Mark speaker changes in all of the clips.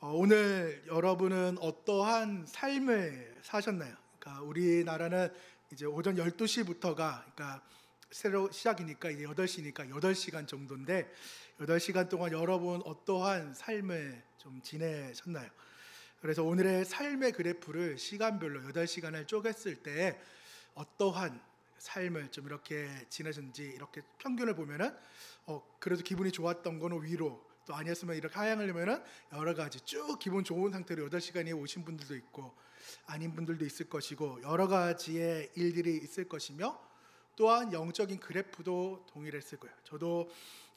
Speaker 1: 오늘 여러분은 어떠한 삶을 사셨나요? 그러니까 우리나라는 이제 오전 12시부터가 그러니까 새로 시작이니까 이제 8시니까 8시간 정도인데 8시간 동안 여러분 어떠한 삶을 좀 지내셨나요? 그래서 오늘의 삶의 그래프를 시간별로 8시간을 쪼갰을 때 어떠한 삶을 좀 이렇게 지내셨는지 이렇게 평균을 보면은 그래도 기분이 좋았던 거는 위로, 또 아니었으면 이렇게 하향하려면은 여러 가지 쭉 기분 좋은 상태로 8시간이 오신 분들도 있고 아닌 분들도 있을 것이고 여러 가지의 일들이 있을 것이며, 또한 영적인 그래프도 동일했을 거예요. 저도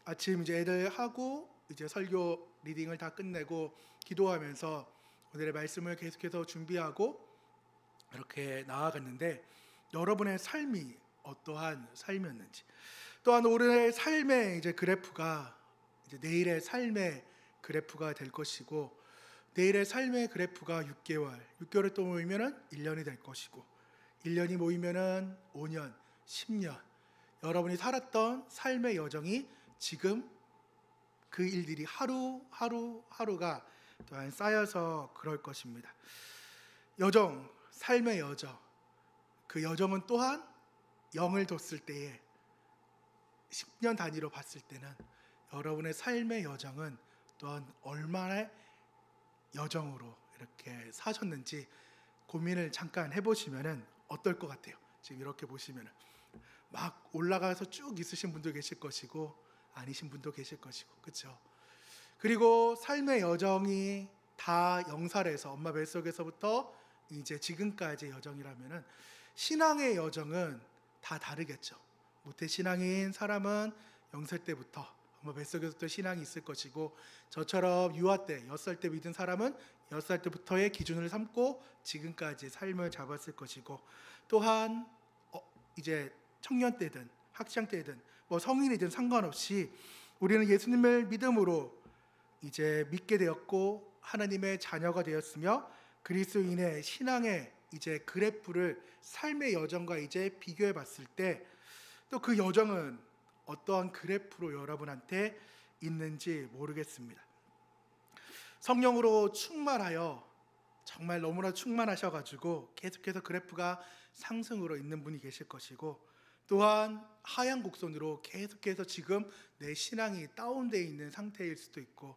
Speaker 1: 아침 이제 애들 하고 이제 설교 리딩을 다 끝내고 기도하면서 오늘의 말씀을 계속해서 준비하고 이렇게 나아갔는데, 여러분의 삶이 어떠한 삶이었는지, 또한 오늘의 삶의 이제 그래프가 이제 내일의 삶의 그래프가 될 것이고, 내일의 삶의 그래프가 6개월을 또 모이면은 1년이 될 것이고, 1년이 모이면은 5년, 10년, 여러분이 살았던 삶의 여정이 지금 그 일들이 하루가 또한 쌓여서 그럴 것입니다. 여정, 삶의 여정, 그 여정은 또한 0을 뒀을 때에 10년 단위로 봤을 때는 여러분의 삶의 여정은 또한 얼마나 여정으로 이렇게 사셨는지 고민을 잠깐 해보시면 어떨 것 같아요. 지금 이렇게 보시면 막 올라가서 쭉 있으신 분도 계실 것이고 아니신 분도 계실 것이고, 그렇죠? 그리고 삶의 여정이 다 영살에서 엄마 뱃속에서부터 이제 지금까지의 여정이라면은 신앙의 여정은 다 다르겠죠. 모태신앙인 사람은 0살 때부터 엄마 뱃속에서부터 신앙이 있을 것이고, 저처럼 유아 때 6살 때 믿은 사람은 6살 때부터의 기준을 삼고 지금까지 삶을 잡았을 것이고, 또한 이제 청년 때든 학창 때든 뭐 성인이든 상관없이 우리는 예수님을 믿음으로 이제 믿게 되었고 하나님의 자녀가 되었으며, 그리스도인의 신앙의 이제 그래프를 삶의 여정과 이제 비교해 봤을 때 또 그 여정은 어떠한 그래프로 여러분한테 있는지 모르겠습니다. 성령으로 충만하여 정말 너무나 충만하셔가지고 계속해서 그래프가 상승으로 있는 분이 계실 것이고, 또한 하향 곡선으로 계속해서 지금 내 신앙이 다운되어 있는 상태일 수도 있고,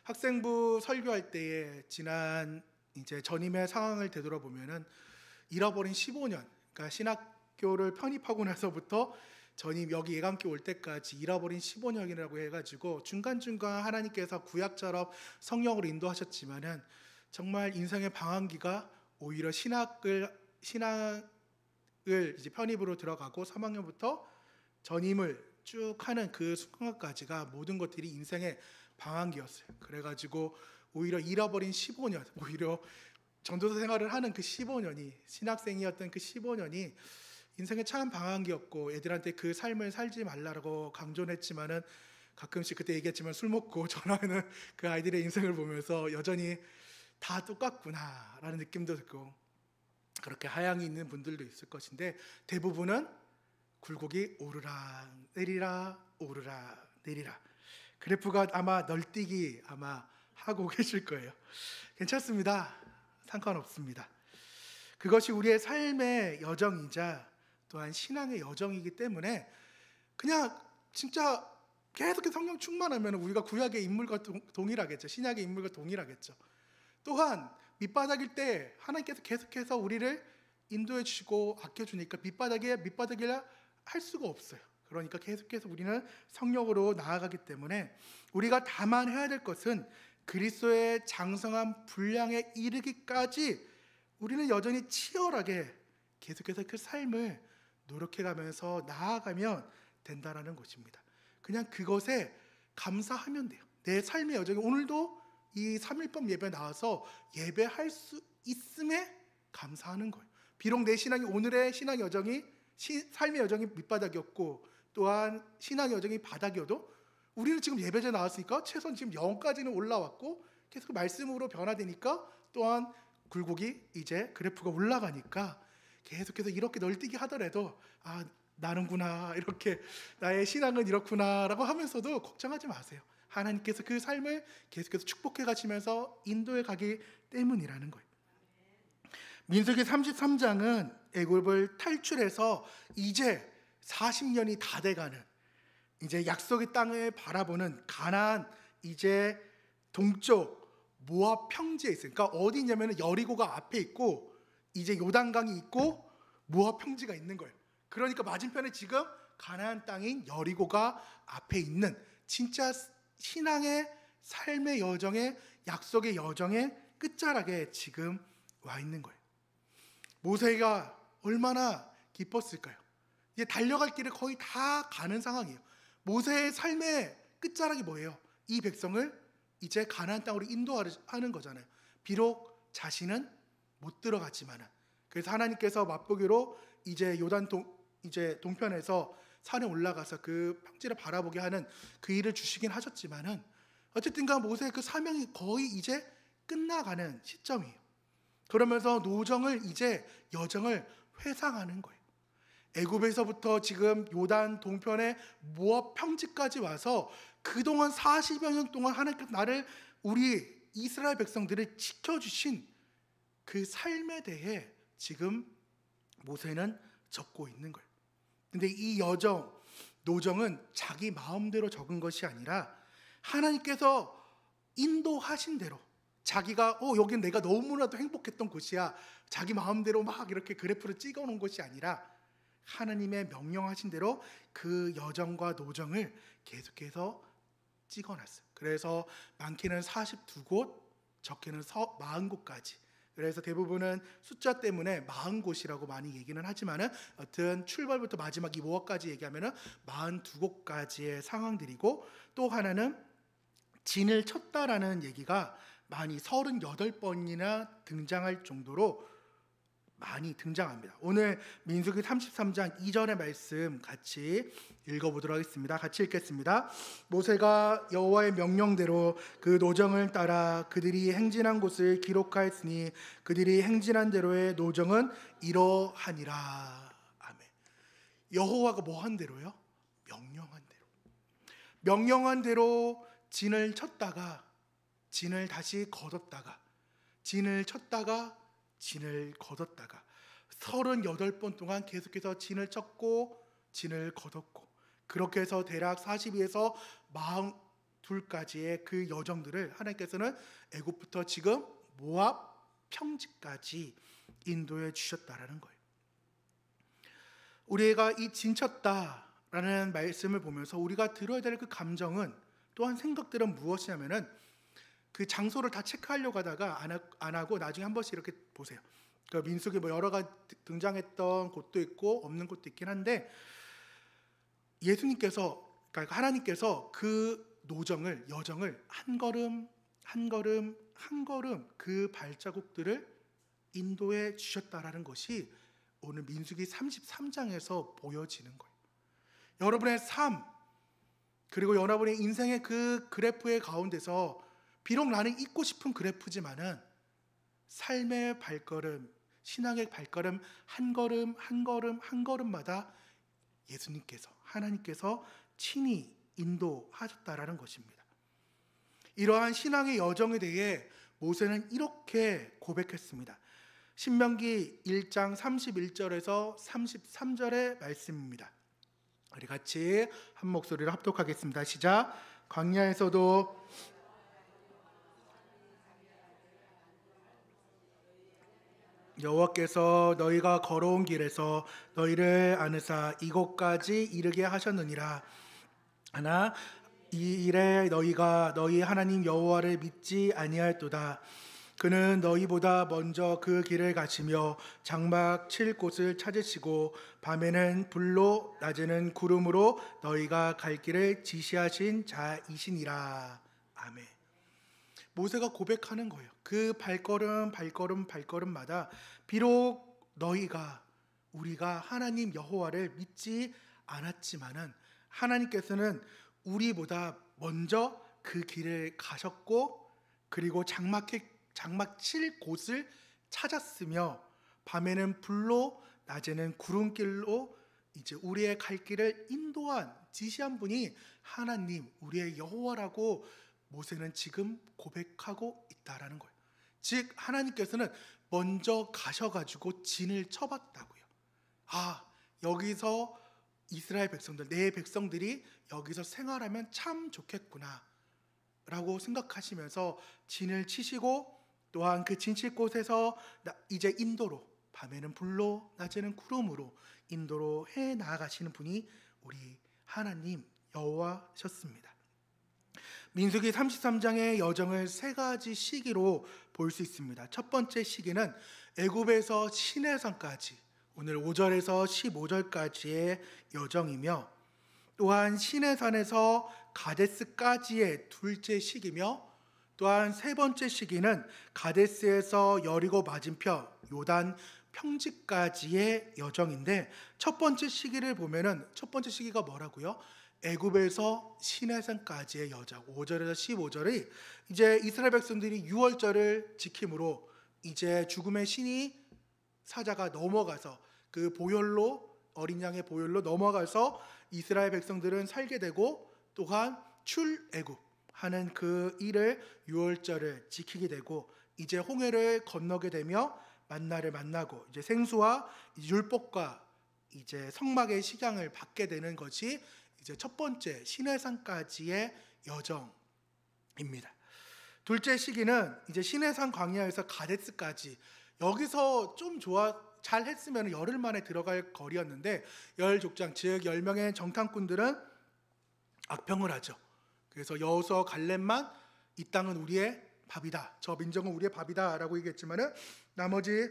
Speaker 1: 학생부 설교할 때에 지난 이제 전임의 상황을 되돌아보면은 잃어버린 15년, 그러니까 신학교를 편입하고 나서부터 전임 여기 예감교 올 때까지 잃어버린 15년이라고 해가지고 중간중간 하나님께서 구약처럼 성령으로 인도하셨지만은 정말 인생의 방황기가 오히려 신학을 이제 편입으로 들어가고 3학년부터 전임을 쭉 하는 그 순간까지가 모든 것들이 인생의 방황기였어요. 그래가지고 오히려 잃어버린 15년, 오히려 전도사 생활을 하는 그 15년이, 신학생이었던 그 15년이 인생의 참 방황기였고, 애들한테 그 삶을 살지 말라고 강조는 했지만은 가끔씩 그때 얘기했지만 술 먹고 전화하는 그 아이들의 인생을 보면서 여전히 다 똑같구나 라는 느낌도 들고, 그렇게 하향이 있는 분들도 있을 것인데 대부분은 굴곡이 오르락 내리락 오르락 내리락, 그래프가 아마 널뛰기 아마 하고 계실 거예요. 괜찮습니다. 상관없습니다. 그것이 우리의 삶의 여정이자 또한 신앙의 여정이기 때문에 그냥 진짜 계속해서 성령 충만하면 우리가 구약의 인물과 동일하겠죠. 신약의 인물과 동일하겠죠. 또한 밑바닥일 때 하나님께서 계속해서 우리를 인도해 주시고 아껴주니까 밑바닥이라 할 수가 없어요. 그러니까 계속해서 우리는 성령으로 나아가기 때문에 우리가 다만 해야 될 것은 그리스도의 장성한 분량에 이르기까지 우리는 여전히 치열하게 계속해서 그 삶을 노력해가면서 나아가면 된다라는 것입니다. 그냥 그것에 감사하면 돼요. 내 삶의 여정이 오늘도 이 3일법 예배 나와서 예배할 수 있음에 감사하는 거예요. 비록 내 신앙이 오늘의 신앙 여정이 삶의 여정이 밑바닥이었고 또한 신앙의 여정이 바닥이어도 우리는 지금 예배자에 나왔으니까 최소한 지금 0까지는 올라왔고 계속 말씀으로 변화되니까 또한 굴곡이 이제 그래프가 올라가니까 계속해서 이렇게 널뛰기 하더라도 나는구나, 이렇게 나의 신앙은 이렇구나 라고 하면서도 걱정하지 마세요. 하나님께서 그 삶을 계속해서 축복해 가시면서 인도해 가기 때문이라는 거예요. 민수기 33장은 애굽을 탈출해서 이제 40년이 다 돼가는, 이제 약속의 땅을 바라보는 가나안, 이제 동쪽 모압 평지에 있어요. 그러니까 어디 있냐면 여리고가 앞에 있고 이제 요단강이 있고 모압 평지가 있는 거예요. 그러니까 맞은편에 지금 가나안 땅인 여리고가 앞에 있는, 진짜 신앙의 삶의 여정의, 약속의 여정의 끝자락에 지금 와 있는 거예요. 모세가 얼마나 기뻤을까요? 이제 달려갈 길을 거의 다 가는 상황이에요. 모세의 삶의 끝자락이 뭐예요? 이 백성을 이제 가나안 땅으로 인도하는 거잖아요. 비록 자신은 못 들어갔지만은, 그래서 하나님께서 맛보기로 이제 요단 이제 동편에서 산에 올라가서 그 평지를 바라보게 하는 그 일을 주시긴 하셨지만은, 어쨌든간 모세의 그 사명이 거의 이제 끝나가는 시점이에요. 그러면서 노정을, 이제 여정을 회상하는 거예요. 애굽에서부터 지금 요단 동편의 모압 평지까지 와서 그동안 40여 년 동안 하나님께서 나를, 우리 이스라엘 백성들을 지켜주신 그 삶에 대해 지금 모세는 적고 있는 거예요. 근데 이 여정, 노정은 자기 마음대로 적은 것이 아니라 하나님께서 인도하신 대로, 자기가 여긴 내가 너무나도 행복했던 곳이야, 자기 마음대로 막 이렇게 그래프를 찍어 놓은 것이 아니라 하나님의 명령하신 대로 그 여정과 노정을 계속해서 찍어 놨어요. 그래서 많게는 42곳, 적게는 40곳까지. 그래서 대부분은 숫자 때문에 40곳이라고 많이 얘기는 하지만은, 여튼 출발부터 마지막 이 모압까지 얘기하면은 42곳까지의 상황들이고, 또 하나는 진을 쳤다라는 얘기가 많이 38번이나 등장할 정도로 많이 등장합니다. 오늘 민수기 33장 2절의 말씀 같이 읽어보도록 하겠습니다. 같이 읽겠습니다. 모세가 여호와의 명령대로 그 노정을 따라 그들이 행진한 곳을 기록하였으니 그들이 행진한 대로의 노정은 이러하니라. 아멘. 여호와가 뭐 한 대로요? 명령한 대로. 명령한 대로 진을 쳤다가 진을 다시 거뒀다가, 진을 쳤다가 진을 거뒀다가 38번 동안 계속해서 진을 쳤고 진을 거뒀고, 그렇게 해서 대략 42에서 42까지의 그 여정들을 하나님께서는 애굽부터 지금 모압 평지까지 인도해 주셨다라는 거예요. 우리가 이 진쳤다라는 말씀을 보면서 우리가 들어야 될 그 감정은, 또한 생각들은 무엇이냐면은, 그 장소를 다 체크하려고 하다가 안 하고 나중에 한 번씩 이렇게 보세요. 그러니까 민수기 뭐 여러 가지 등장했던 곳도 있고 없는 곳도 있긴 한데, 예수님께서, 그러니까 하나님께서 그 노정을, 여정을 한 걸음 한 걸음 한 걸음 그 발자국들을 인도해 주셨다라는 것이 오늘 민수기 33장에서 보여지는 거예요. 여러분의 삶, 그리고 여러분의 인생의 그 그래프의 가운데서 비록 나는 잊고 싶은 그래프지만은 삶의 발걸음, 신앙의 발걸음 한 걸음 한 걸음 한 걸음마다 예수님께서, 하나님께서 친히 인도하셨다라는 것입니다. 이러한 신앙의 여정에 대해 모세는 이렇게 고백했습니다. 신명기 1장 31절에서 33절의 말씀입니다. 우리 같이 한 목소리로 합독하겠습니다. 시작. 광야에서도 여호와께서 너희가 걸어온 길에서 너희를 안으사 이곳까지 이르게 하셨느니라. 하나 이 일에 너희가 너희 하나님 여호와를 믿지 아니할도다. 그는 너희보다 먼저 그 길을 가시며 장막 칠 곳을 찾으시고 밤에는 불로 낮에는 구름으로 너희가 갈 길을 지시하신 자이시니라. 아멘. 모세가 고백하는 거예요. 그 발걸음마다 비록 우리가 하나님 여호와를 믿지 않았지만은 하나님께서는 우리보다 먼저 그 길을 가셨고, 그리고 장막 칠 곳을 찾았으며 밤에는 불로 낮에는 구름길로 이제 우리의 갈 길을 인도한 지시한 분이 하나님, 우리의 여호와라고 모세는 지금 고백하고 있다라는 거예요. 즉 하나님께서는 먼저 가셔가지고 진을 쳐봤다고요. 여기서 이스라엘 백성들, 내 백성들이 여기서 생활하면 참 좋겠구나 라고 생각하시면서 진을 치시고, 또한 그 진칠 곳에서 이제 인도로, 밤에는 불로 낮에는 구름으로 인도로 해 나아가시는 분이 우리 하나님 여호와셨습니다. 민수기 33장의 여정을 세 가지 시기로 볼 수 있습니다. 첫 번째 시기는 애굽에서 시내산까지, 오늘 5절에서 15절까지의 여정이며, 또한 시내산에서 가데스까지의 둘째 시기며, 또한 세 번째 시기는 가데스에서 여리고 맞은편 요단 평지까지의 여정인데, 첫 번째 시기를 보면은 첫 번째 시기가 뭐라고요? 애굽에서 시내산까지의 여정, 5절에서 15절이 이제 이스라엘 백성들이 유월절을 지킴으로 이제 죽음의 신이 사자가 넘어가서 그 보혈로, 어린 양의 보혈로 넘어가서 이스라엘 백성들은 살게 되고, 또한 출애굽 하는 그 일을 유월절을 지키게 되고, 이제 홍해를 건너게 되며 만나를 만나고 이제 생수와 율법과 이제 성막의 식양을 받게 되는 것이 이제 첫 번째 시내산까지의 여정입니다. 둘째 시기는 이제 시내산 광야에서 가데스까지, 여기서 좀 잘 했으면 열흘 만에 들어갈 거리였는데, 열 족장 즉 10명의 정탐꾼들은 악평을 하죠. 그래서 여호수아 갈렙만 이 땅은 우리의 밥이다, 저 민족은 우리의 밥이다 라고 얘기했지만은 나머지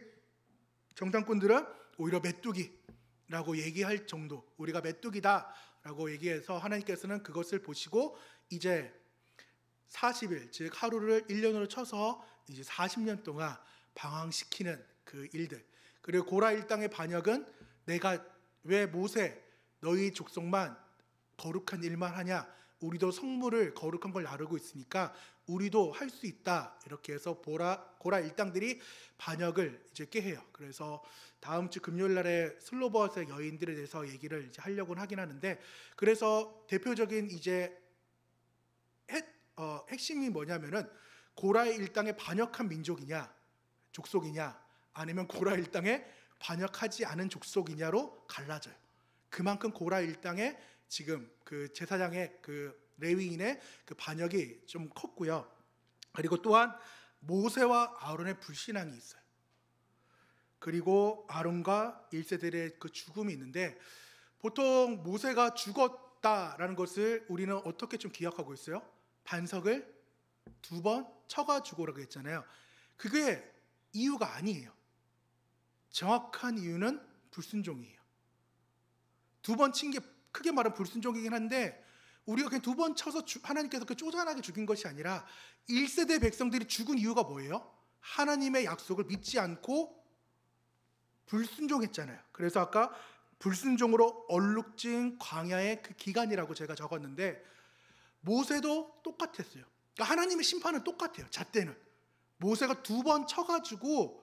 Speaker 1: 정탐꾼들은 오히려 메뚜기라고 얘기할 정도, 우리가 메뚜기다 라고 얘기해서 하나님께서는 그것을 보시고 이제 40일 즉 하루를 1년으로 쳐서 이제 40년 동안 방황시키는 그 일들, 그리고 고라 일당의 반역은 내가 왜 모세 너희 족속만 거룩한 일만 하냐, 우리도 성물을 거룩한 걸 나르고 있으니까 우리도 할 수 있다, 이렇게 해서 고라 일당들이 반역을 이제 깨해요. 그래서 다음 주 금요일 날에 슬로버스의 여인들에 대해서 얘기를 이제 하려고는 하긴 하는데, 그래서 대표적인 이제 핵심이 뭐냐면은 고라 일당에 반역한 민족이냐 족속이냐, 아니면 고라 일당에 반역하지 않은 족속이냐로 갈라져요. 그만큼 고라 일당에 지금 그 제사장의 그 레위인의 그 반역이 좀 컸고요. 그리고 또한 모세와 아론의 불신앙이 있어요. 그리고 아론과 1세들의 그 죽음이 있는데, 보통 모세가 죽었다라는 것을 우리는 어떻게 좀 기억하고 있어요? 반석을 2번 쳐가지고라고 했잖아요. 그게 이유가 아니에요. 정확한 이유는 불순종이에요. 2번 친 게 크게 말하면 불순종이긴 한데, 우리가 그냥 2번 쳐서 하나님께서 그 쪼잔하게 죽인 것이 아니라 1세대 백성들이 죽은 이유가 뭐예요? 하나님의 약속을 믿지 않고 불순종했잖아요. 그래서 아까 불순종으로 얼룩진 광야의 그 기간이라고 제가 적었는데, 모세도 똑같았어요. 그러니까 하나님의 심판은 똑같아요. 잣대는 모세가 2번 쳐가지고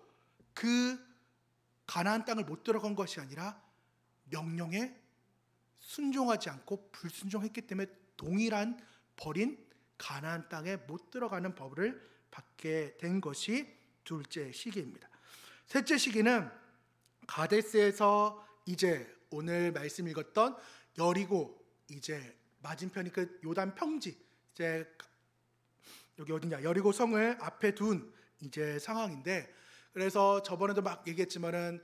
Speaker 1: 그 가나안 땅을 못 들어간 것이 아니라 명령에 순종하지 않고 불순종했기 때문에 동일한 버린 가나안 땅에 못 들어가는 법을 받게 된 것이 둘째 시기입니다. 셋째 시기는 가데스에서 이제 오늘 말씀 읽었던 여리고 이제 맞은편이 그 요단 평지, 이제 여기 어디냐, 여리고 성을 앞에 둔 이제 상황인데, 그래서 저번에도 막 얘기했지만은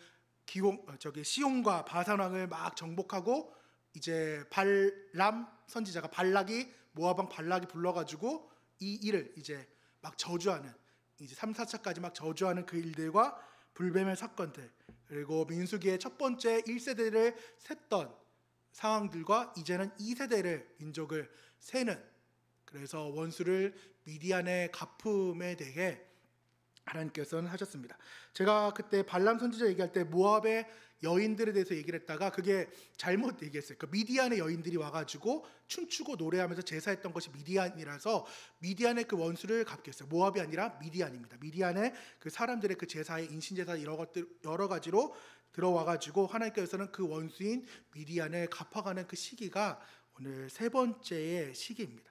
Speaker 1: 시온과 바산 왕을 막 정복하고 이제 발람 선지자가 발락이 모압 왕 발락이 불러가지고 이 일을 이제 막 저주하는, 이제 3, 4차까지 막 저주하는 그 일들과 불뱀의 사건들, 그리고 민수기의 첫 번째 1세대를 셌던 상황들과 이제는 2세대를 민족을 세는, 그래서 원수를 미디안의 갚음에 대해 하나님께서는 하셨습니다. 제가 그때 발람 선지자 얘기할 때 모압의 여인들에 대해서 얘기를 했다가 그게 잘못 얘기했어요. 그 미디안의 여인들이 와가지고 춤추고 노래하면서 제사했던 것이 미디안이라서 미디안의 그 원수를 갚게 했어요. 모압이 아니라 미디안입니다. 미디안의 그 사람들의 그 제사의 인신제사 이런 것들 여러 가지로 들어와가지고 하나님께서는 그 원수인 미디안을 갚아가는 그 시기가 오늘 세 번째의 시기입니다.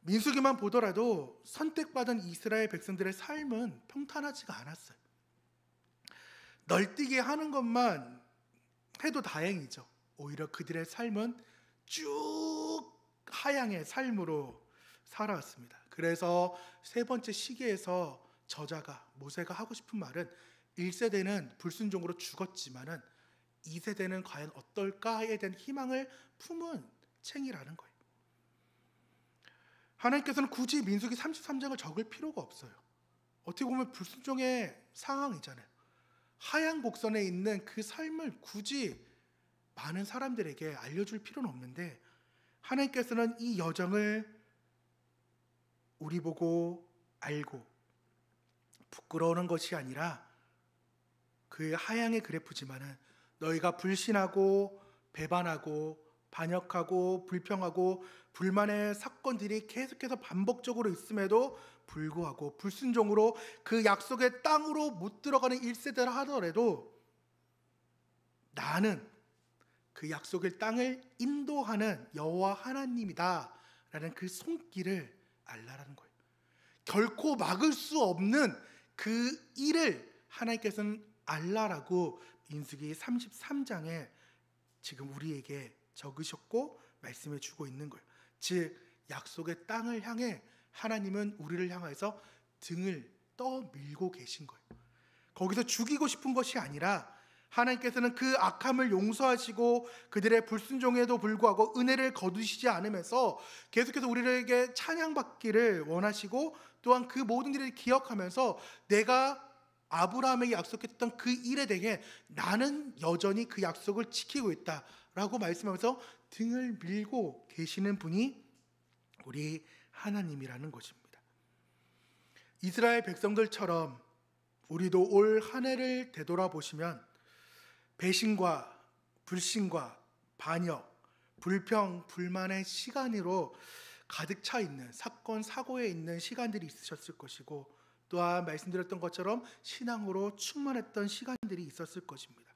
Speaker 1: 민수기만 보더라도 선택받은 이스라엘 백성들의 삶은 평탄하지가 않았어요. 널뛰게 하는 것만 해도 다행이죠. 오히려 그들의 삶은 쭉 하향의 삶으로 살아왔습니다. 그래서 세 번째 시기에서 저자가 모세가 하고 싶은 말은 1세대는 불순종으로 죽었지만은 2세대는 과연 어떨까에 대한 희망을 품은 책이라는 거예요. 하나님께서는 굳이 민수기 33장을 적을 필요가 없어요. 어떻게 보면 불순종의 상황이잖아요. 하향 곡선에 있는 그 삶을 굳이 많은 사람들에게 알려줄 필요는 없는데 하나님께서는 이 여정을 우리 보고 알고 부끄러워하는 것이 아니라 그 하향의 그래프지만은 너희가 불신하고 배반하고 반역하고 불평하고 불만의 사건들이 계속해서 반복적으로 있음에도 불구하고 불순종으로 그 약속의 땅으로 못 들어가는 1세대를 하더라도 나는 그 약속의 땅을 인도하는 여호와 하나님이다 라는 그 손길을 알라라는 거예요. 결코 막을 수 없는 그 일을 하나님께서는 알라라고 민수기 33장에 지금 우리에게 적으셨고 말씀해 주고 있는 거예요. 즉 약속의 땅을 향해 하나님은 우리를 향해서 등을 떠밀고 계신 거예요. 거기서 죽이고 싶은 것이 아니라 하나님께서는 그 악함을 용서하시고 그들의 불순종에도 불구하고 은혜를 거두시지 않으면서 계속해서 우리에게 찬양받기를 원하시고 또한 그 모든 일을 기억하면서 내가 아브라함에게 약속했던 그 일에 대해 나는 여전히 그 약속을 지키고 있다라고 말씀하면서 등을 밀고 계시는 분이 우리 하나님이라는 것입니다. 이스라엘 백성들처럼 우리도 올 한 해를 되돌아보시면 배신과 불신과 반역, 불평, 불만의 시간으로 가득 차 있는 사건, 사고에 있는 시간들이 있으셨을 것이고 또한 말씀드렸던 것처럼 신앙으로 충만했던 시간들이 있었을 것입니다.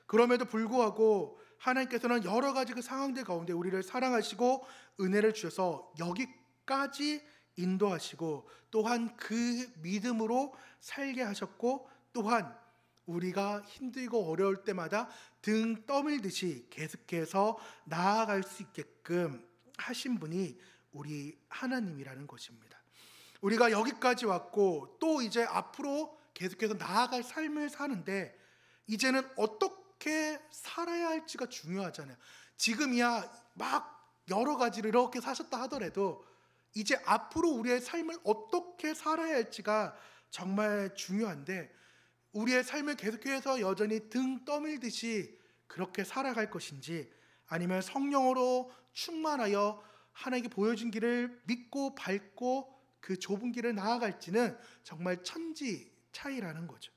Speaker 1: 그럼에도 불구하고 하나님께서는 여러 가지 그 상황들 가운데 우리를 사랑하시고 은혜를 주셔서 여기까지 인도하시고 또한 그 믿음으로 살게 하셨고 또한 우리가 힘들고 어려울 때마다 등 떠밀듯이 계속해서 나아갈 수 있게끔 하신 분이 우리 하나님이라는 것입니다. 우리가 여기까지 왔고 또 이제 앞으로 계속해서 나아갈 삶을 사는데 이제는 어떻게 살아야 할지가 중요하잖아요. 지금이야 막 여러 가지를 이렇게 사셨다 하더라도 이제 앞으로 우리의 삶을 어떻게 살아야 할지가 정말 중요한데 우리의 삶을 계속해서 여전히 등 떠밀듯이 그렇게 살아갈 것인지 아니면 성령으로 충만하여 하나님께 보여준 길을 믿고 밟고 그 좁은 길을 나아갈지는 정말 천지 차이라는 거죠.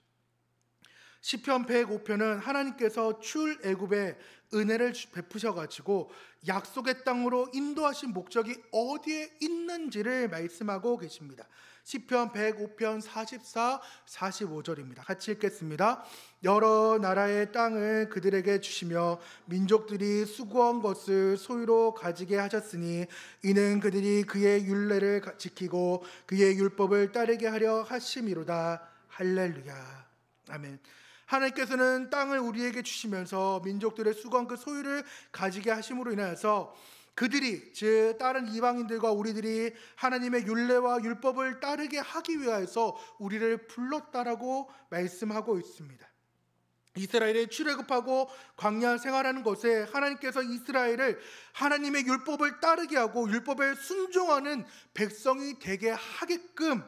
Speaker 1: 시편 105편은 하나님께서 출애굽의 은혜를 베푸셔가지고 약속의 땅으로 인도하신 목적이 어디에 있는지를 말씀하고 계십니다. 시편 105편 44, 45절입니다. 같이 읽겠습니다. 여러 나라의 땅을 그들에게 주시며 민족들이 수고한 것을 소유로 가지게 하셨으니 이는 그들이 그의 율례를 지키고 그의 율법을 따르게 하려 하심이로다. 할렐루야. 아멘. 하나님께서는 땅을 우리에게 주시면서 민족들의 수고한 그 소유를 가지게 하심으로 인하여서 그들이 즉 다른 이방인들과 우리들이 하나님의 율례와 율법을 따르게 하기 위하여서 우리를 불렀다라고 말씀하고 있습니다. 이스라엘이 출애굽하고 광야 생활하는 것에 하나님께서 이스라엘을 하나님의 율법을 따르게 하고 율법에 순종하는 백성이 되게 하게끔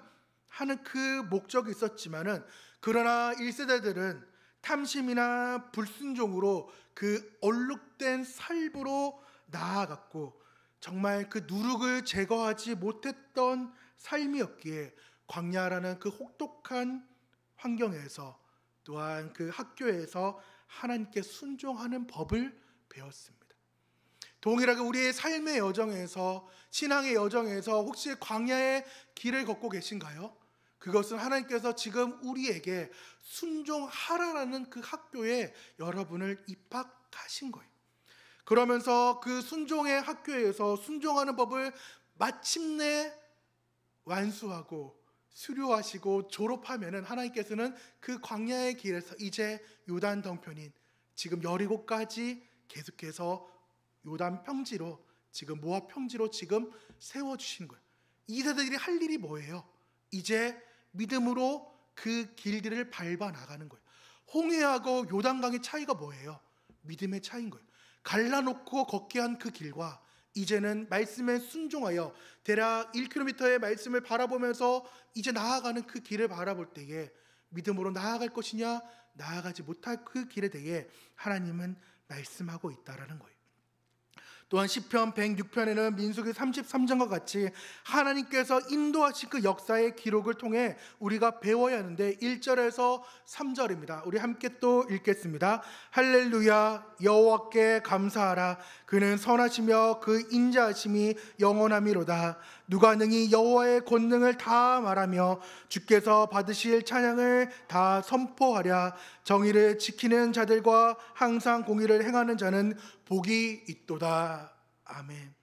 Speaker 1: 하는 그 목적이 있었지만은 그러나 1세대들은 탐심이나 불순종으로 그 얼룩된 삶으로 나아갔고 정말 그 누룩을 제거하지 못했던 삶이었기에 광야라는 그 혹독한 핍박한 환경에서 또한 그 학교에서 하나님께 순종하는 법을 배웠습니다. 동일하게 우리의 삶의 여정에서, 신앙의 여정에서 혹시 광야의 길을 걷고 계신가요? 그것은 하나님께서 지금 우리에게 순종하라라는 그 학교에 여러분을 입학하신 거예요. 그러면서 그 순종의 학교에서 순종하는 법을 마침내 완수하고 수료하시고 졸업하면은 하나님께서는 그 광야의 길에서 이제 요단 덩편인 지금 여리고까지 계속해서 요단 평지로, 지금 모압 평지로 지금 세워주신 거예요. 이 세대들이 할 일이 뭐예요? 이제 믿음으로 그 길들을 밟아 나가는 거예요. 홍해하고 요단강의 차이가 뭐예요? 믿음의 차이인 거예요. 갈라놓고 걷게 한 그 길과 이제는 말씀에 순종하여 대략 1km의 말씀을 바라보면서 이제 나아가는 그 길을 바라볼 때에 믿음으로 나아갈 것이냐 나아가지 못할 그 길에 대해 하나님은 말씀하고 있다라는 거예요. 또한 시편 106편에는 민수기 33장과 같이 하나님께서 인도하신 그 역사의 기록을 통해 우리가 배워야 하는데 1절에서 3절입니다. 우리 함께 또 읽겠습니다. 할렐루야, 여호와께 감사하라. 그는 선하시며 그 인자하심이 영원함이로다. 누가 능히 여호와의 권능을 다 말하며 주께서 받으실 찬양을 다 선포하랴. 정의를 지키는 자들과 항상 공의를 행하는 자는 복이 있도다. 아멘.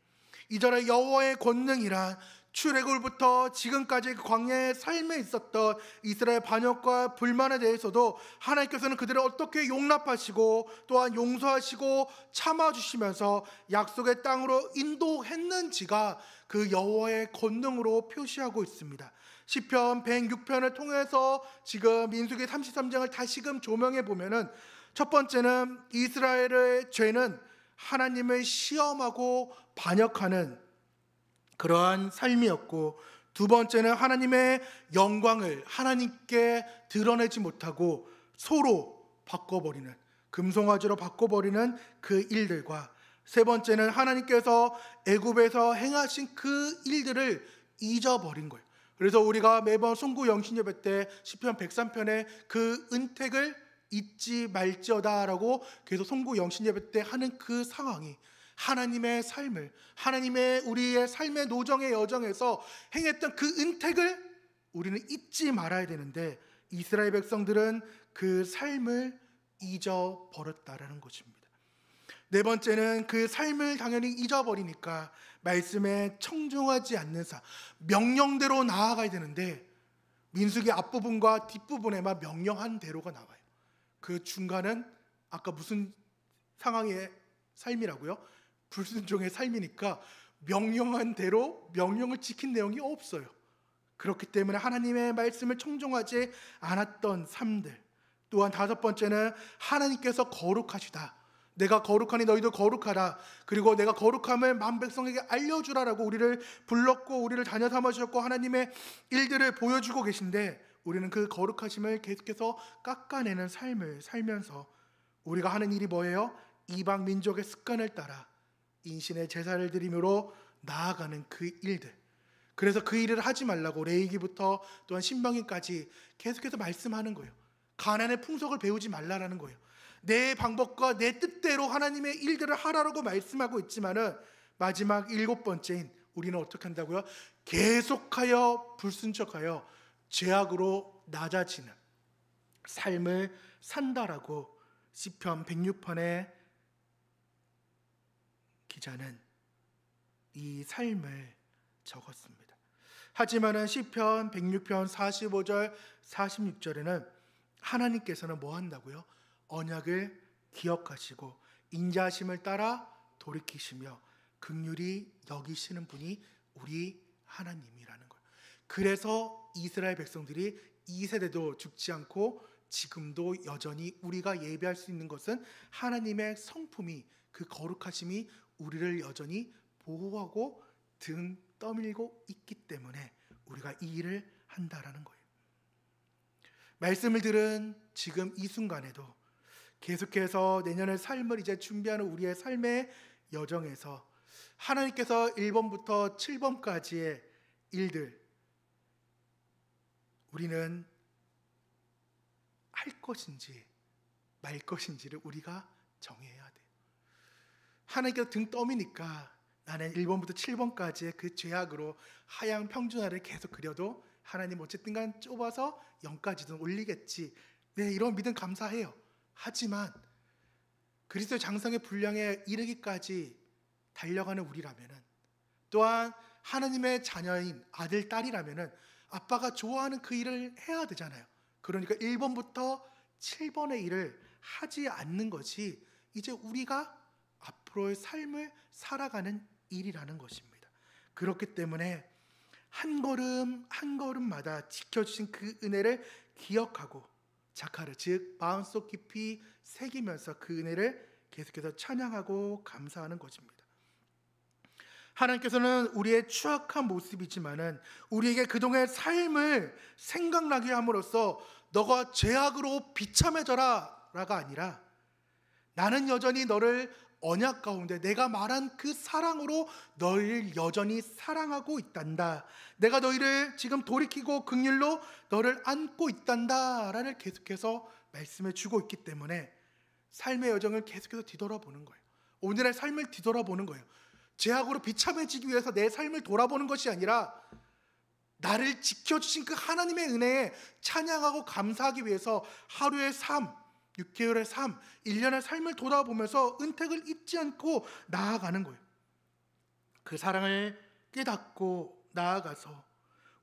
Speaker 1: 이 절에 여호와의 권능이란 출애굽부터 지금까지 광야의 삶에 있었던 이스라엘 반역과 불만에 대해서도 하나님께서는 그들을 어떻게 용납하시고 또한 용서하시고 참아주시면서 약속의 땅으로 인도했는지가 그 여호와의 권능으로 표시하고 있습니다. 시편 106편을 통해서 지금 민수기 33장을 다시금 조명해 보면은 첫 번째는 이스라엘의 죄는 하나님을 시험하고 반역하는 그러한 삶이었고, 두 번째는 하나님의 영광을 하나님께 드러내지 못하고 서로 바꿔버리는, 금송아지로 바꿔버리는 그 일들과, 세 번째는 하나님께서 애굽에서 행하신 그 일들을 잊어버린 거예요. 그래서 우리가 매번 송구 영신예배 때 시편 103편에 그 은택을 잊지 말지어다라고 계속 송구 영신예배 때 하는 그 상황이 하나님의 삶을, 하나님의 우리의 삶의 노정의 여정에서 행했던 그 은택을 우리는 잊지 말아야 되는데 이스라엘 백성들은 그 삶을 잊어버렸다라는 것입니다. 네 번째는 그 삶을 당연히 잊어버리니까 말씀에 청종하지 않는 삶, 명령대로 나아가야 되는데 민수기 앞부분과 뒷부분에만 명령한 대로가 나와요. 그 중간은 아까 무슨 상황의 삶이라고요? 불순종의 삶이니까 명령한 대로 명령을 지킨 내용이 없어요. 그렇기 때문에 하나님의 말씀을 청종하지 않았던 삶들. 또한 다섯 번째는 하나님께서 거룩하시다. 내가 거룩하니 너희도 거룩하라. 그리고 내가 거룩함을 만 백성에게 알려주라라고 우리를 불렀고 우리를 자녀 삼으셨고 하나님의 일들을 보여주고 계신데 우리는 그 거룩하심을 계속해서 깎아내는 삶을 살면서 우리가 하는 일이 뭐예요? 이방 민족의 습관을 따라 인신의 제사를 드림으로 나아가는 그 일들. 그래서 그 일을 하지 말라고 레위기부터 또한 신명기까지 계속해서 말씀하는 거예요. 가나안의 풍속을 배우지 말라라는 거예요. 내 방법과 내 뜻대로 하나님의 일들을 하라고 말씀하고 있지만은 마지막 일곱 번째인 우리는 어떻게 한다고요? 계속하여 불순종하여 죄악으로 낮아지는 삶을 산다라고 시편 106편의 기자는 이 삶을 적었습니다. 하지만은 시편 106편 45절 46절에는 하나님께서는 뭐 한다고요? 언약을 기억하시고 인자하심을 따라 돌이키시며 긍휼히 여기시는 분이 우리 하나님이라는 거예요. 그래서 이스라엘 백성들이 이 세대도 죽지 않고 지금도 여전히 우리가 예배할 수 있는 것은 하나님의 성품이, 그 거룩하심이 우리를 여전히 보호하고 등 떠밀고 있기 때문에 우리가 이 일을 한다라는 거예요. 말씀을 들은 지금 이 순간에도 계속해서 내년의 삶을 이제 준비하는 우리의 삶의 여정에서 하나님께서 1번부터 7번까지의 일들, 우리는 할 것인지 말 것인지를 우리가 정해야 돼요. 하나님께서 등 떠미니까 나는 1번부터 7번까지의 그 죄악으로 하향 평준화를 계속 그려도 하나님 어쨌든 간 좁아서 0까지는 올리겠지. 네, 이런 믿음 감사해요. 하지만 그리스도의 장성의 분량에 이르기까지 달려가는 우리라면은, 또한 하나님의 자녀인 아들, 딸이라면은 아빠가 좋아하는 그 일을 해야 되잖아요. 그러니까 1번부터 7번의 일을 하지 않는 것이 이제 우리가 앞으로의 삶을 살아가는 일이라는 것입니다. 그렇기 때문에 한 걸음 한 걸음마다 지켜주신 그 은혜를 기억하고 자카르, 즉 마음속 깊이 새기면서 그 은혜를 계속해서 찬양하고 감사하는 것입니다. 하나님께서는 우리의 추악한 모습이지만은 우리에게 그동안의 삶을 생각나게 함으로써 너가 죄악으로 비참해져라 라가 아니라 나는 여전히 너를 언약 가운데 내가 말한 그 사랑으로 너희를 여전히 사랑하고 있단다. 내가 너희를 지금 돌이키고 긍휼로 너를 안고 있단다 라를 계속해서 말씀해 주고 있기 때문에 삶의 여정을 계속해서 뒤돌아보는 거예요. 오늘의 삶을 뒤돌아보는 거예요. 죄악으로 비참해지기 위해서 내 삶을 돌아보는 것이 아니라 나를 지켜주신 그 하나님의 은혜에 찬양하고 감사하기 위해서 하루의 삶, 6개월의 삶, 1년의 삶을 돌아보면서 은택을 잊지 않고 나아가는 거예요. 그 사랑을 깨닫고 나아가서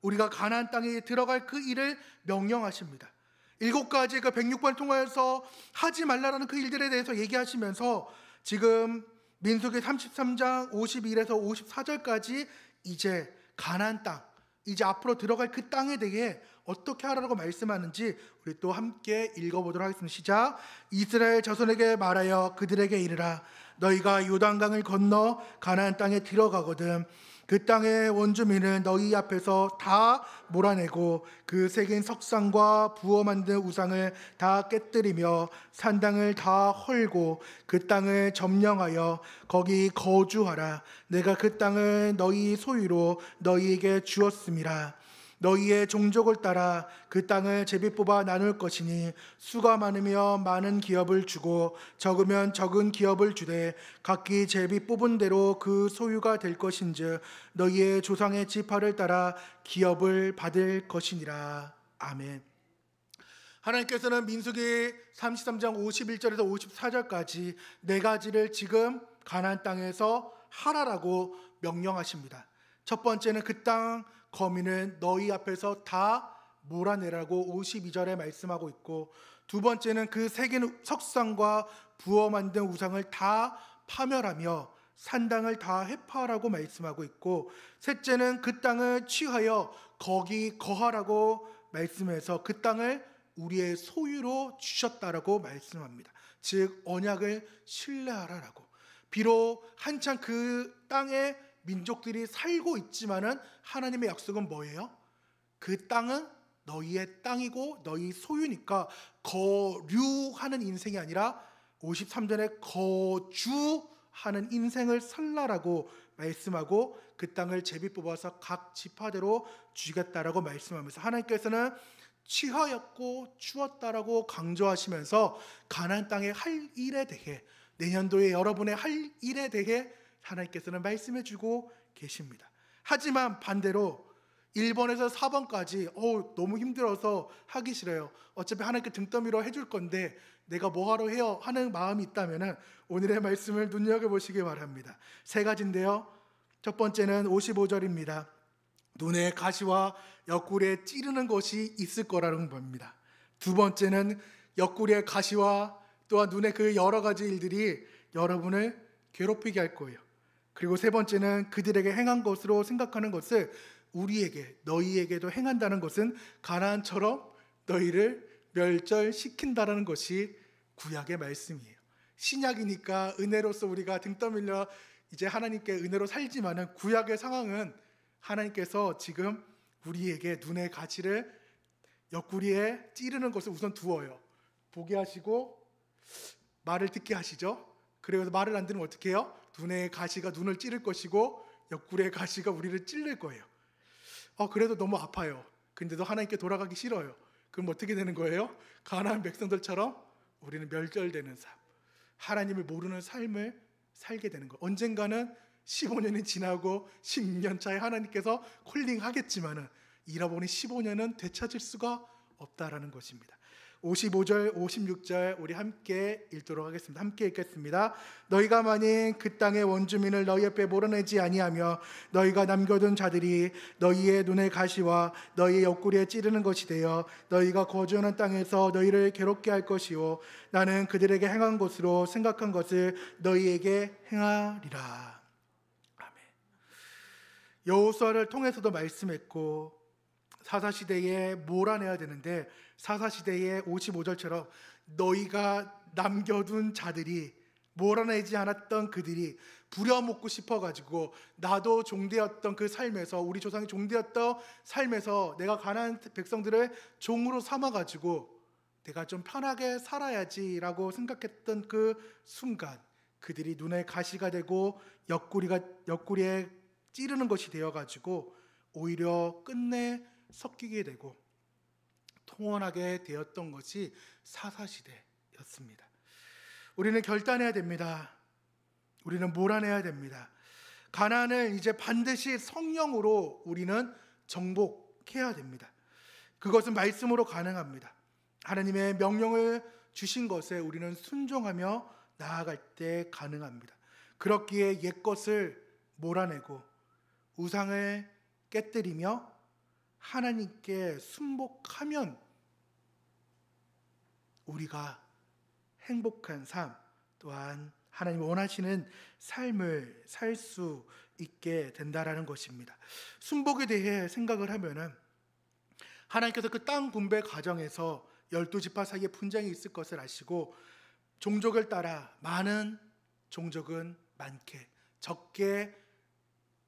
Speaker 1: 우리가 가나안 땅에 들어갈 그 일을 명령하십니다. 7가지 그 106번 통하여서 하지 말라라는 그 일들에 대해서 얘기하시면서 지금 민수기 33장 51에서 54절까지 이제 가나안 땅, 이제 앞으로 들어갈 그 땅에 대해 어떻게 하라고 말씀하는지 우리 또 함께 읽어보도록 하겠습니다. 시작. 이스라엘 자손에게 말하여 그들에게 이르라. 너희가 요단강을 건너 가나안 땅에 들어가거든 그 땅의 원주민은 너희 앞에서 다 몰아내고 그 새긴 석상과 부어 만든 우상을 다 깨뜨리며 산당을 다 헐고 그 땅을 점령하여 거기 거주하라. 내가 그 땅을 너희 소유로 너희에게 주었음이라. 너희의 종족을 따라 그 땅을 제비 뽑아 나눌 것이니 수가 많으면 많은 기업을 주고 적으면 적은 기업을 주되 각기 제비 뽑은 대로 그 소유가 될 것인즉 너희의 조상의 지파를 따라 기업을 받을 것이니라. 아멘. 하나님께서는 민수기 33장 51절에서 54절까지 4가지를 지금 가나안 땅에서 하라라고 명령하십니다. 첫 번째는 그 땅 거민은 너희 앞에서 다 몰아내라고 52절에 말씀하고 있고, 두 번째는 그 새긴 석상과 부어 만든 우상을 다 파멸하며 산당을 다 해파하라고 말씀하고 있고, 셋째는 그 땅을 취하여 거기 거하라고 말씀해서 그 땅을 우리의 소유로 주셨다라고 말씀합니다. 즉 언약을 신뢰하라라고. 비록 한창 그 땅에 민족들이 살고 있지만은 하나님의 약속은 뭐예요? 그 땅은 너희의 땅이고 너희 소유니까 거류하는 인생이 아니라 53절에 거주하는 인생을 살라라고 말씀하고 그 땅을 제비 뽑아서 각 지파대로 주겠다라고 말씀하면서 하나님께서는 취하였고 주었다라고 강조하시면서 가나안 땅의 할 일에 대해, 내년도에 여러분의 할 일에 대해 하나님께서는 말씀해 주고 계십니다. 하지만 반대로 1번에서 4번까지 너무 힘들어서 하기 싫어요. 어차피 하나님께 등떠미로 해줄 건데 내가 뭐하러 해요? 하는 마음이 있다면 오늘의 말씀을 눈여겨보시기 바랍니다. 3가지인데요. 첫 번째는 55절입니다. 눈에 가시와 옆구리에 찌르는 것이 있을 거라는 겁니다. 두 번째는 옆구리에 가시와 또한 눈에 그 여러 가지 일들이 여러분을 괴롭히게 할 거예요. 그리고 세 번째는 그들에게 행한 것으로 생각하는 것을 우리에게, 너희에게도 행한다는 것은 가나안처럼 너희를 멸절시킨다는 것이 구약의 말씀이에요. 신약이니까 은혜로서 우리가 등 떠밀려 이제 하나님께 은혜로 살지만은 구약의 상황은 하나님께서 지금 우리에게 눈의 가시를 옆구리에 찌르는 것을 우선 두어요. 보게 하시고 말을 듣게 하시죠. 그래서 말을 안 들으면 어떻게 해요? 눈의 가시가 눈을 찌를 것이고 옆구리의 가시가 우리를 찔릴 거예요. 그래도 너무 아파요. 근데도 하나님께 돌아가기 싫어요. 그럼 어떻게 되는 거예요? 가나안 백성들처럼 우리는 멸절되는 삶, 하나님을 모르는 삶을 살게 되는 거예요. 언젠가는 15년이 지나고 16년 차에 하나님께서 콜링하겠지만은 잃어버린 15년은 되찾을 수가 없다라는 것입니다. 55절, 56절 우리 함께 읽도록 하겠습니다. 함께 읽겠습니다. 너희가 만일 그 땅의 원주민을 너희 옆에 몰아내지 아니하며 너희가 남겨둔 자들이 너희의 눈의 가시와 너희의 옆구리에 찌르는 것이 되어 너희가 거주하는 땅에서 너희를 괴롭게 할 것이요 나는 그들에게 행한 것으로 생각한 것을 너희에게 행하리라. 아멘. 여호수아를 통해서도 말씀했고 사사시대에 몰아내야 되는데 사사시대의 55절처럼 너희가 남겨둔 자들이 몰아내지 않았던 그들이 부려먹고 싶어가지고 나도 종되었던 그 삶에서 우리 조상이 종되었던 삶에서 내가 가나안 백성들을 종으로 삼아가지고 내가 좀 편하게 살아야지라고 생각했던 그 순간 그들이 눈에 가시가 되고 옆구리에 찌르는 것이 되어가지고 오히려 끝내 섞이게 되고 통원하게 되었던 것이 사사시대였습니다. 우리는 결단해야 됩니다. 우리는 몰아내야 됩니다. 가나안을 이제 반드시 성령으로 우리는 정복해야 됩니다. 그것은 말씀으로 가능합니다. 하나님의 명령을 주신 것에 우리는 순종하며 나아갈 때 가능합니다. 그렇기에 옛것을 몰아내고 우상을 깨뜨리며 하나님께 순복하면 우리가 행복한 삶 또한 하나님 원하시는 삶을 살 수 있게 된다라는 것입니다. 순복에 대해 생각을 하면은 하나님께서 그 땅 분배 과정에서 12지파 사이에 분쟁이 있을 것을 아시고 종족을 따라 많은 종족은 많게 적게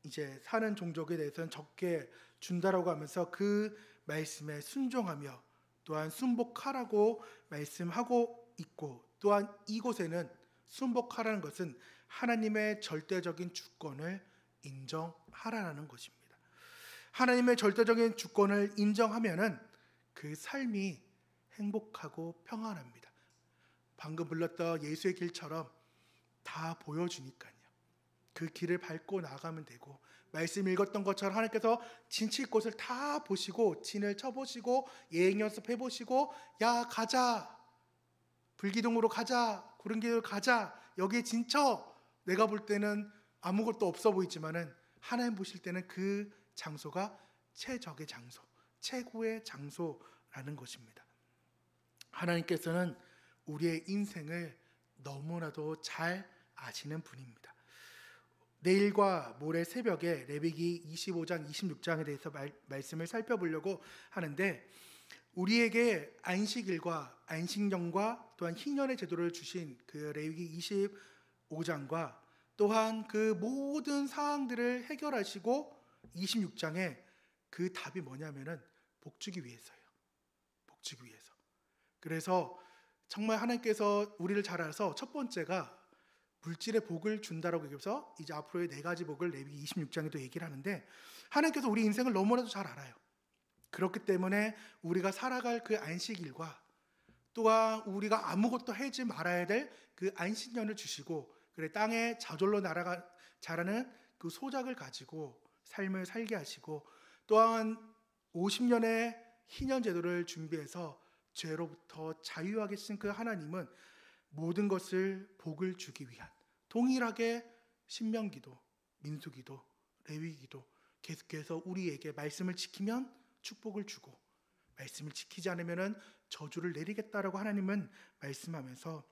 Speaker 1: 이제 사는 종족에 대해서는 적게 준다라고 하면서 그 말씀에 순종하며 또한 순복하라고 말씀하고 있고 또한 이곳에는 순복하라는 것은 하나님의 절대적인 주권을 인정하라는 것입니다. 하나님의 절대적인 주권을 인정하면은 그 삶이 행복하고 평안합니다. 방금 불렀던 예수의 길처럼 다 보여주니까요. 그 길을 밟고 나가면 되고 말씀 읽었던 것처럼 하나님께서 진칠 곳을 다 보시고 진을 쳐보시고 예행 연습해보시고 야 가자 불기둥으로 가자 구름길로 가자 여기에 진쳐 내가 볼 때는 아무것도 없어 보이지만은 하나님 보실 때는 그 장소가 최적의 장소 최고의 장소라는 것입니다. 하나님께서는 우리의 인생을 너무나도 잘 아시는 분입니다. 내일과 모레 새벽에 레위기 25장 26장에 대해서 말씀을 살펴보려고 하는데 우리에게 안식일과 안식년과 또한 희년의 제도를 주신 그 레위기 25장과 또한 그 모든 상황들을 해결하시고 26장에 그 답이 뭐냐면은 복주기 위해서예요. 복주기 위해서. 그래서 정말 하나님께서 우리를 잘 알아서 첫 번째가 물질의 복을 준다라고 얘기해서 이제 앞으로의 4가지 복을 레위기 26장에도 얘기를 하는데 하나님께서 우리 인생을 너무나도 잘 알아요. 그렇기 때문에 우리가 살아갈 그 안식일과 또한 우리가 아무것도 하지 말아야 될 그 안식년을 주시고 그래 땅에 저절로 자라는 그 소작을 가지고 삶을 살게 하시고 또한 50년의 희년 제도를 준비해서 죄로부터 자유하게 하신 그 하나님은 모든 것을 복을 주기 위한 동일하게 신명기도, 민수기도, 레위기도 계속해서 우리에게 말씀을 지키면 축복을 주고 말씀을 지키지 않으면 저주를 내리겠다라고 하나님은 말씀하면서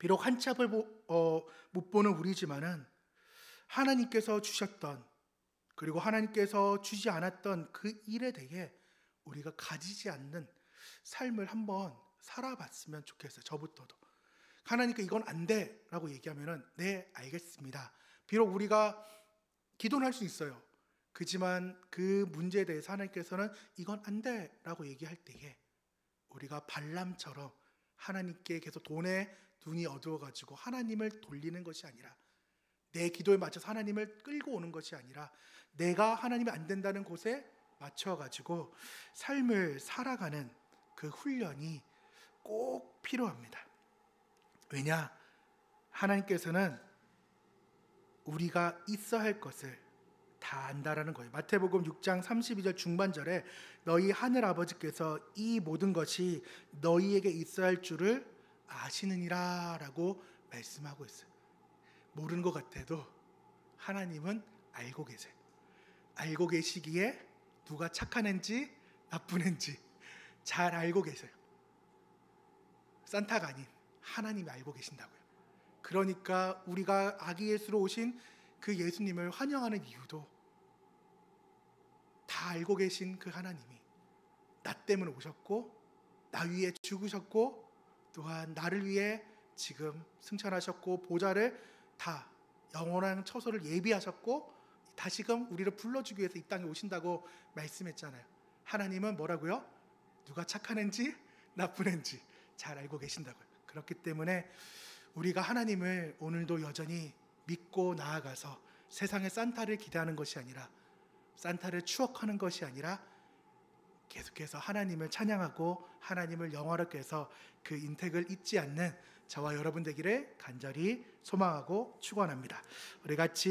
Speaker 1: 비록 한치 앞을 못 보는 우리지만은 하나님께서 주셨던 그리고 하나님께서 주지 않았던 그 일에 대해 우리가 가지지 않는 삶을 한번 살아봤으면 좋겠어요. 저부터도. 하나님께 이건 안 돼 라고 얘기하면은 네 알겠습니다. 비록 우리가 기도는 할 수 있어요. 그지만 그 문제에 대해서 하나님께서는 이건 안 돼 라고 얘기할 때에 우리가 발람처럼 하나님께 계속 돈에 눈이 어두워가지고 하나님을 돌리는 것이 아니라 내 기도에 맞춰서 하나님을 끌고 오는 것이 아니라 내가 하나님이 안 된다는 곳에 맞춰가지고 삶을 살아가는 그 훈련이 꼭 필요합니다. 왜냐? 하나님께서는 우리가 있어야 할 것을 다 안다라는 거예요. 마태복음 6장 32절 중반절에 너희 하늘 아버지께서 이 모든 것이 너희에게 있어야 할 줄을 아시느니라 라고 말씀하고 있어요. 모르는 것 같아도 하나님은 알고 계세요. 알고 계시기에 누가 착한 애인지 나쁜 애인지 잘 알고 계세요. 산타가 아닌 하나님이 알고 계신다고요. 그러니까 우리가 아기 예수로 오신 그 예수님을 환영하는 이유도 다 알고 계신 그 하나님이 나 때문에 오셨고 나 위해 죽으셨고 또한 나를 위해 지금 승천하셨고 보좌를 다 영원한 처소를 예비하셨고 다시금 우리를 불러주기 위해서 이 땅에 오신다고 말씀했잖아요. 하나님은 뭐라고요? 누가 착한 애인지 나쁜 애인지 잘 알고 계신다고요. 그렇기 때문에 우리가 하나님을 오늘도 여전히 믿고 나아가서 세상의 산타를 기대하는 것이 아니라 산타를 추억하는 것이 아니라 계속해서 하나님을 찬양하고 하나님을 영화롭게 해서 그 인택을 잊지 않는 저와 여러분 되기를 간절히 소망하고 축원합니다. 우리 같이